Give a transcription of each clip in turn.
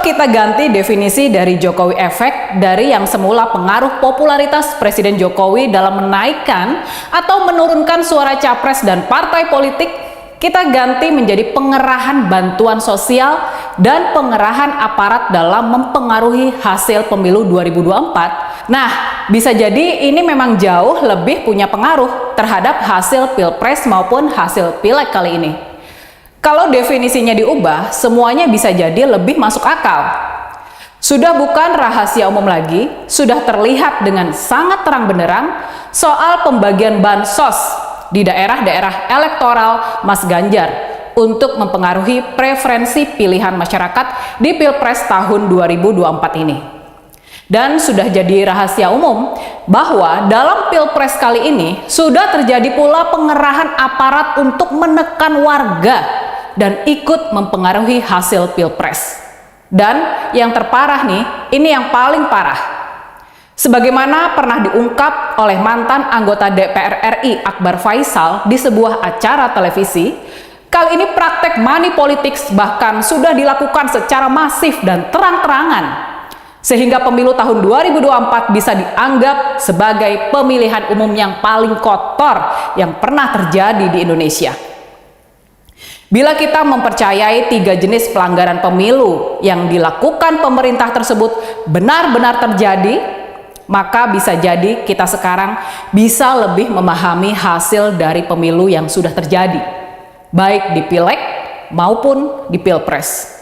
kita ganti definisi dari Jokowi efek dari yang semula pengaruh popularitas Presiden Jokowi dalam menaikkan atau menurunkan suara capres dan partai politik, kita ganti menjadi pengerahan bantuan sosial dan pengerahan aparat dalam mempengaruhi hasil pemilu 2024. Nah, bisa jadi ini memang jauh lebih punya pengaruh terhadap hasil Pilpres maupun hasil Pileg kali ini. Kalau definisinya diubah, semuanya bisa jadi lebih masuk akal. Sudah bukan rahasia umum lagi, sudah terlihat dengan sangat terang benderang soal pembagian bansos di daerah-daerah elektoral Mas Ganjar untuk mempengaruhi preferensi pilihan masyarakat di Pilpres tahun 2024 ini. Dan sudah jadi rahasia umum bahwa dalam Pilpres kali ini sudah terjadi pula pengerahan aparat untuk menekan warga dan ikut mempengaruhi hasil Pilpres. Dan yang terparah nih, ini yang paling parah. Sebagaimana pernah diungkap oleh mantan anggota DPR RI Akbar Faisal di sebuah acara televisi, kali ini praktek money politics bahkan sudah dilakukan secara masif dan terang-terangan, sehingga pemilu tahun 2024 bisa dianggap sebagai pemilihan umum yang paling kotor yang pernah terjadi di Indonesia. Bila kita mempercayai 3 jenis pelanggaran pemilu yang dilakukan pemerintah tersebut benar-benar terjadi, maka bisa jadi kita sekarang bisa lebih memahami hasil dari pemilu yang sudah terjadi, baik di Pileg maupun di Pilpres.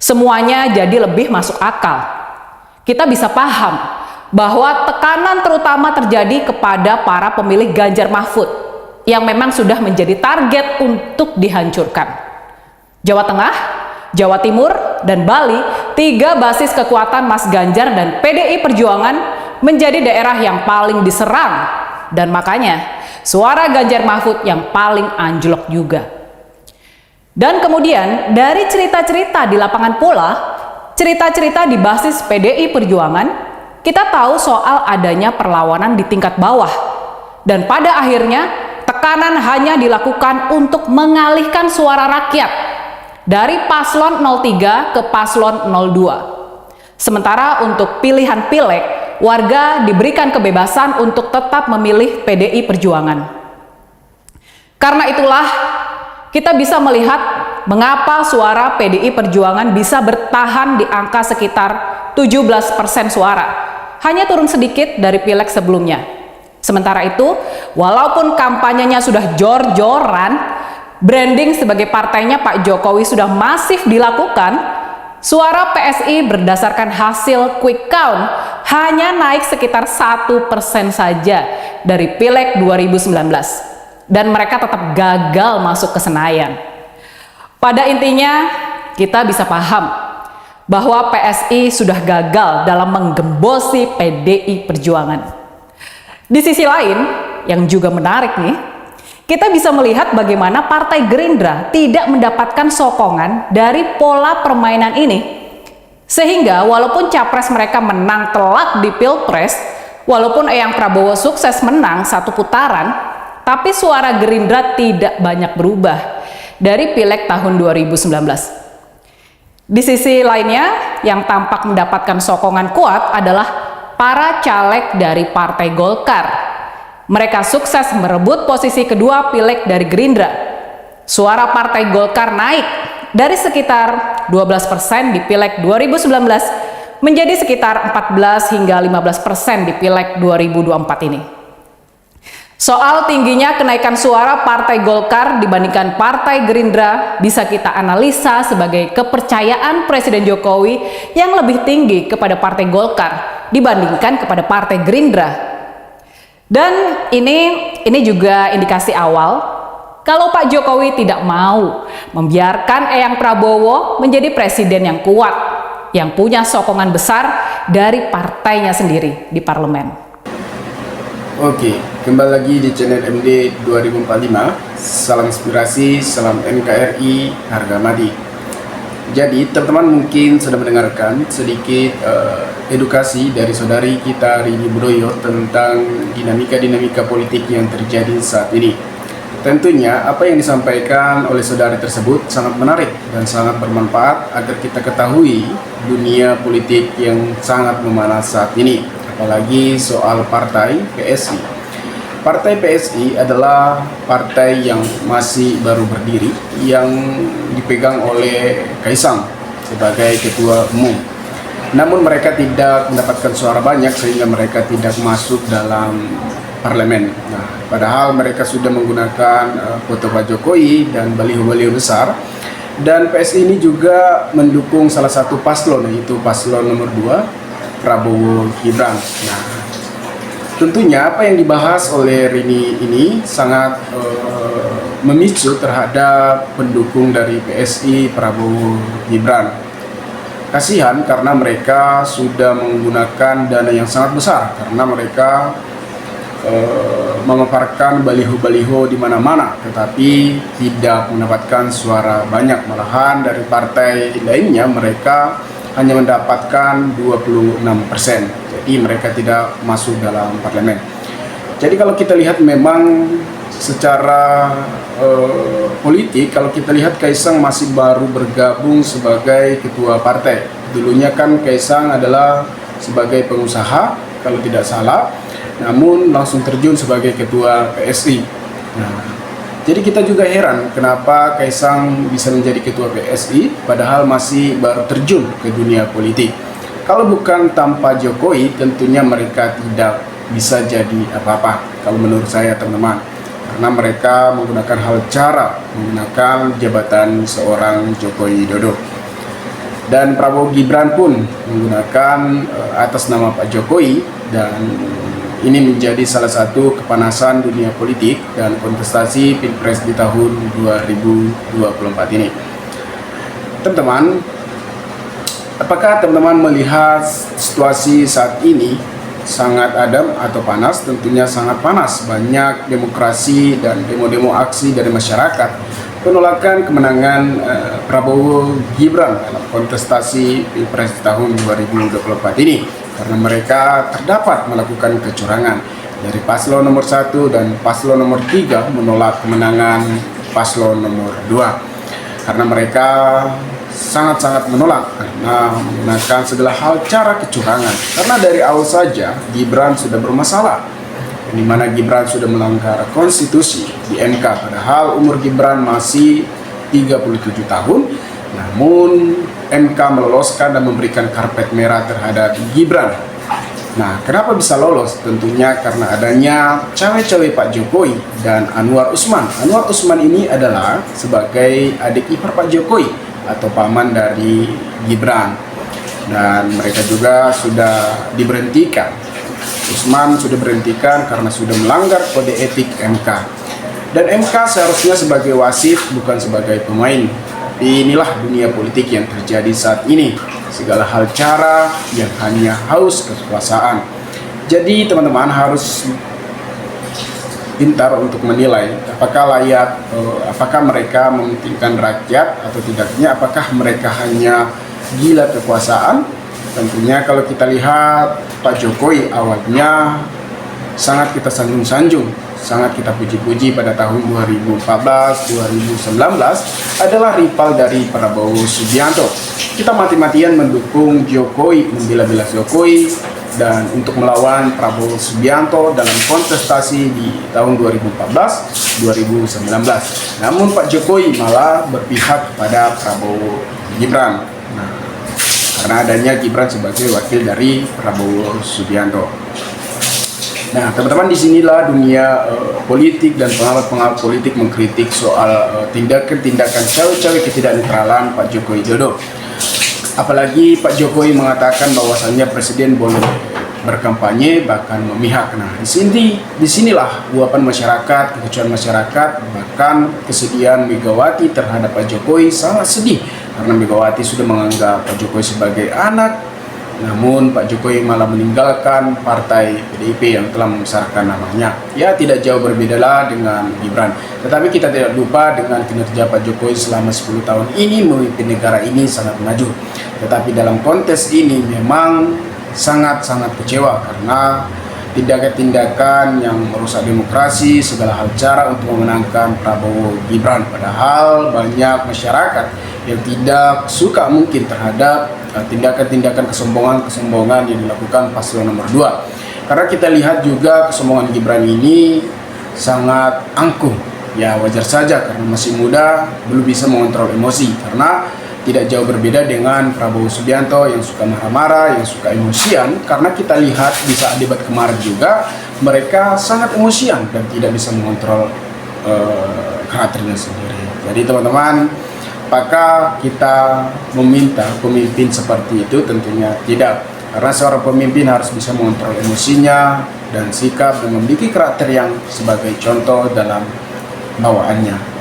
Semuanya jadi lebih masuk akal. Kita bisa paham bahwa tekanan terutama terjadi kepada para pemilih Ganjar Mahfud yang memang sudah menjadi target untuk dihancurkan. Jawa Tengah, Jawa Timur, dan Bali, 3 basis kekuatan Mas Ganjar dan PDI Perjuangan menjadi daerah yang paling diserang, dan makanya suara Ganjar Mahfud yang paling anjlok juga. Dan kemudian dari cerita-cerita di lapangan pula, cerita-cerita di basis PDI Perjuangan, kita tahu soal adanya perlawanan di tingkat bawah, dan pada akhirnya tekanan hanya dilakukan untuk mengalihkan suara rakyat dari paslon 03 ke paslon 02. Sementara untuk pilihan Pileg, warga diberikan kebebasan untuk tetap memilih PDI Perjuangan. Karena itulah kita bisa melihat mengapa suara PDI Perjuangan bisa bertahan di angka sekitar 17% suara, hanya turun sedikit dari Pileg sebelumnya. Sementara itu, walaupun kampanyenya sudah jor-joran, branding sebagai partainya Pak Jokowi sudah masif dilakukan, suara PSI berdasarkan hasil quick count hanya naik sekitar 1% saja dari Pileg 2019. Dan mereka tetap gagal masuk ke Senayan. Pada intinya, kita bisa paham bahwa PSI sudah gagal dalam menggembosi PDI Perjuangan. Di sisi lain, yang juga menarik nih, kita bisa melihat bagaimana Partai Gerindra tidak mendapatkan sokongan dari pola permainan ini. Sehingga walaupun capres mereka menang telak di Pilpres, walaupun Eyang Prabowo sukses menang 1 putaran, tapi suara Gerindra tidak banyak berubah dari Pileg tahun 2019. Di sisi lainnya, yang tampak mendapatkan sokongan kuat adalah para caleg dari Partai Golkar. Mereka sukses merebut posisi kedua Pileg dari Gerindra. Suara Partai Golkar naik dari sekitar 12% di Pileg 2019 menjadi sekitar 14 hingga 15% di Pileg 2024 ini. Soal tingginya kenaikan suara Partai Golkar dibandingkan Partai Gerindra bisa kita analisa sebagai kepercayaan Presiden Jokowi yang lebih tinggi kepada Partai Golkar dibandingkan kepada Partai Gerindra. Dan ini juga indikasi awal kalau Pak Jokowi tidak mau membiarkan Eyang Prabowo menjadi presiden yang kuat, yang punya sokongan besar dari partainya sendiri di parlemen. Oke, kembali lagi di channel MD 2045. Salam inspirasi, salam NKRI, harga mati. Jadi teman-teman mungkin sudah mendengarkan sedikit edukasi dari saudari kita Rini Budoyo tentang dinamika-dinamika politik yang terjadi saat ini. Tentunya apa yang disampaikan oleh saudari tersebut sangat menarik dan sangat bermanfaat agar kita ketahui dunia politik yang sangat memanas saat ini, apalagi soal partai PSI. Partai PSI adalah partai yang masih baru berdiri, yang dipegang oleh Kaisang sebagai ketua umum. Namun mereka tidak mendapatkan suara banyak sehingga mereka tidak masuk dalam parlemen. Nah, padahal mereka sudah menggunakan foto Pak Jokowi dan baliho-baliho besar. Dan PSI ini juga mendukung salah satu paslon, yaitu paslon nomor 2, Prabowo Gibran. Nah, tentunya apa yang dibahas oleh Rini ini sangat memicu terhadap pendukung dari PSI Prabowo Gibran. Kasihan karena mereka sudah menggunakan dana yang sangat besar, karena mereka memaparkan baliho-baliho di mana-mana, tetapi tidak mendapatkan suara banyak. Malahan dari partai lainnya mereka hanya mendapatkan 26%. Jadi mereka tidak masuk dalam parlemen. Jadi kalau kita lihat memang secara politik, kalau kita lihat Kaisang masih baru bergabung sebagai ketua partai. Dulunya kan Kaisang adalah sebagai pengusaha kalau tidak salah, namun langsung terjun sebagai ketua PSI. Nah, jadi kita juga heran kenapa Kaisang bisa menjadi ketua PSI padahal masih baru terjun ke dunia politik. Kalau bukan tanpa Jokowi, tentunya mereka tidak bisa jadi apa-apa kalau menurut saya, teman-teman. Karena mereka menggunakan hal cara menggunakan jabatan seorang Joko Widodo. Dan Prabowo Gibran pun menggunakan atas nama Pak Jokowi, dan ini menjadi salah satu kepanasan dunia politik dan kontestasi Pilpres di tahun 2024 ini. Teman-teman, apakah teman-teman melihat situasi saat ini sangat adem atau panas? Tentunya sangat panas. Banyak demokrasi dan demo-demo aksi dari masyarakat penolakan kemenangan Prabowo Gibran dalam kontestasi Pilpres tahun 2024 ini, karena mereka terdapat melakukan kecurangan. Dari paslon nomor 1 dan paslon nomor 3 menolak kemenangan paslon nomor 2 karena mereka sangat-sangat menolak karena menggunakan segala hal cara kecurangan. Karena dari awal saja Gibran sudah bermasalah, di mana Gibran sudah melanggar konstitusi di MK, padahal umur Gibran masih 37 tahun. Namun MK meloloskan dan memberikan karpet merah terhadap Gibran. Nah, kenapa bisa lolos? Tentunya karena adanya cawe-cawe Pak Jokowi dan Anwar Usman. Anwar Usman ini adalah sebagai adik ipar Pak Jokowi atau paman dari Gibran. Dan mereka juga sudah diberhentikan. Usman sudah berhentikan karena sudah melanggar kode etik MK. Dan MK seharusnya sebagai wasit, bukan sebagai pemain. Inilah dunia politik yang terjadi saat ini. Segala hal cara yang hanya haus kekuasaan. Jadi teman-teman harus pintar untuk menilai apakah layak, apakah mereka mementingkan rakyat atau tidaknya, apakah mereka hanya gila kekuasaan. Tentunya kalau kita lihat Pak Jokowi awalnya sangat kita sanjung-sanjung, sangat kita puji-puji pada tahun 2014-2019 adalah rival dari Prabowo Subianto. Kita mati-matian mendukung Jokowi, membela-bela Jokowi dan untuk melawan Prabowo Subianto dalam kontestasi di tahun 2014-2019. Namun Pak Jokowi malah berpihak pada Prabowo Gibran. Nah, karena adanya Gibran sebagai wakil dari Prabowo Subianto. Nah, teman-teman, disinilah dunia politik dan pengamat-pengamat politik mengkritik soal tindakan-tindakan cawe-cawe ketidaknetralan Pak Joko Widodo. Apalagi Pak Jokowi mengatakan bahwasannya presiden boleh berkampanye bahkan memihak. Nah, disinilah luapan masyarakat, kekecewaan masyarakat, bahkan kesedihan Megawati terhadap Pak Jokowi sangat sedih karena Megawati sudah menganggap Pak Jokowi sebagai anak. Namun Pak Jokowi malah meninggalkan partai PDIP yang telah membesarkan namanya. Ya, tidak jauh berbedalah dengan Gibran. Tetapi kita tidak lupa dengan kinerja Pak Jokowi selama 10 tahun ini memimpin negara ini sangat maju. Tetapi dalam kontes ini memang sangat-sangat kecewa karena tindakan-tindakan yang merusak demokrasi, segala hal cara untuk memenangkan Prabowo Gibran. Padahal banyak masyarakat yang tidak suka mungkin terhadap tindakan-tindakan kesombongan yang dilakukan paslon nomor 2. Karena kita lihat juga kesombongan Gibran ini sangat angkuh. Ya wajar saja karena masih muda, belum bisa mengontrol emosi. Karena tidak jauh berbeda dengan Prabowo Subianto yang suka marah-marah, yang suka emosian. Karena kita lihat di saat debat kemarin juga, mereka sangat emosian dan tidak bisa mengontrol karakternya sendiri. Jadi teman-teman, apakah kita meminta pemimpin seperti itu? Tentunya tidak. Karena seorang pemimpin harus bisa mengontrol emosinya dan sikap dan memiliki karakter yang sebagai contoh dalam bawaannya.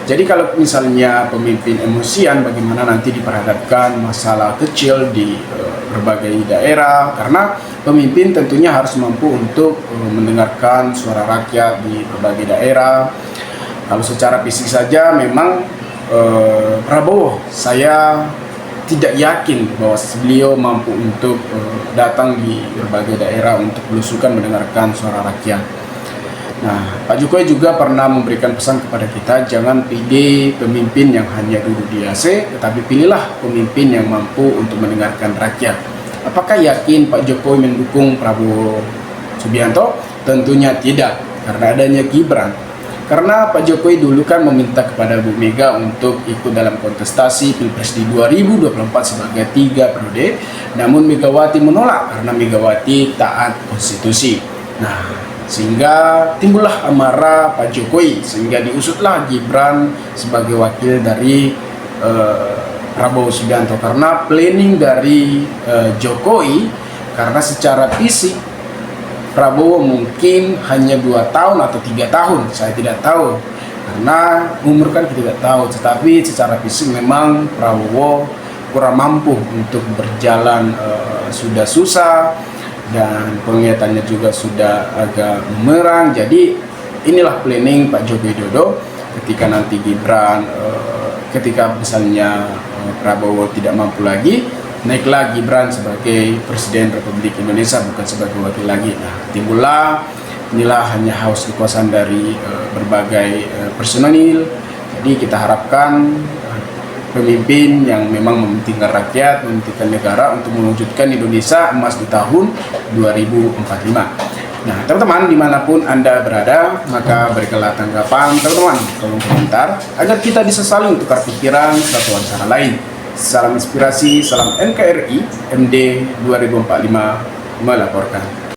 Jadi kalau misalnya pemimpin emosian, bagaimana nanti diperhadapkan masalah kecil di berbagai daerah? Karena pemimpin tentunya harus mampu untuk mendengarkan suara rakyat di berbagai daerah. Kalau secara fisik saja memang Prabowo, saya tidak yakin bahwa beliau mampu untuk datang di berbagai daerah untuk belusukan mendengarkan suara rakyat. Nah, Pak Jokowi juga pernah memberikan pesan kepada kita, jangan pilih pemimpin yang hanya duduk di AC, tetapi pilihlah pemimpin yang mampu untuk mendengarkan rakyat. Apakah yakin Pak Jokowi mendukung Prabowo Subianto? Tentunya tidak, karena adanya Gibran. Karena Pak Jokowi dulu kan meminta kepada Bu Mega untuk ikut dalam kontestasi Pilpres di 2024 sebagai 3 periode, namun Megawati menolak karena Megawati taat konstitusi. Nah, sehingga timbullah amarah Pak Jokowi, sehingga diusutlah Gibran sebagai wakil dari Prabowo Subianto. Karena planning dari Jokowi, karena secara fisik Prabowo mungkin hanya 2 tahun atau 3 tahun, saya tidak tahu, karena umur kan kita tidak tahu. Tetapi secara fisik memang Prabowo kurang mampu untuk berjalan, sudah susah, dan penglihatannya juga sudah agak memerang. Jadi inilah planning Pak Joko Widodo ketika nanti Gibran, ketika misalnya Prabowo tidak mampu lagi, naiklah Gibran sebagai Presiden Republik Indonesia, bukan sebagai wakil lagi. Nah, timbullah inilah hanya haus kekuasaan dari berbagai personil. Jadi kita harapkan pemimpin yang memang mementingkan rakyat, mementingkan negara untuk mewujudkan Indonesia emas di tahun 2045. Nah, teman-teman dimanapun Anda berada, maka berikanlah tanggapan teman-teman, kolom komentar, agar kita bisa saling tukar pikiran satu antara lain. Salam inspirasi, salam NKRI, MD 2045 melaporkan.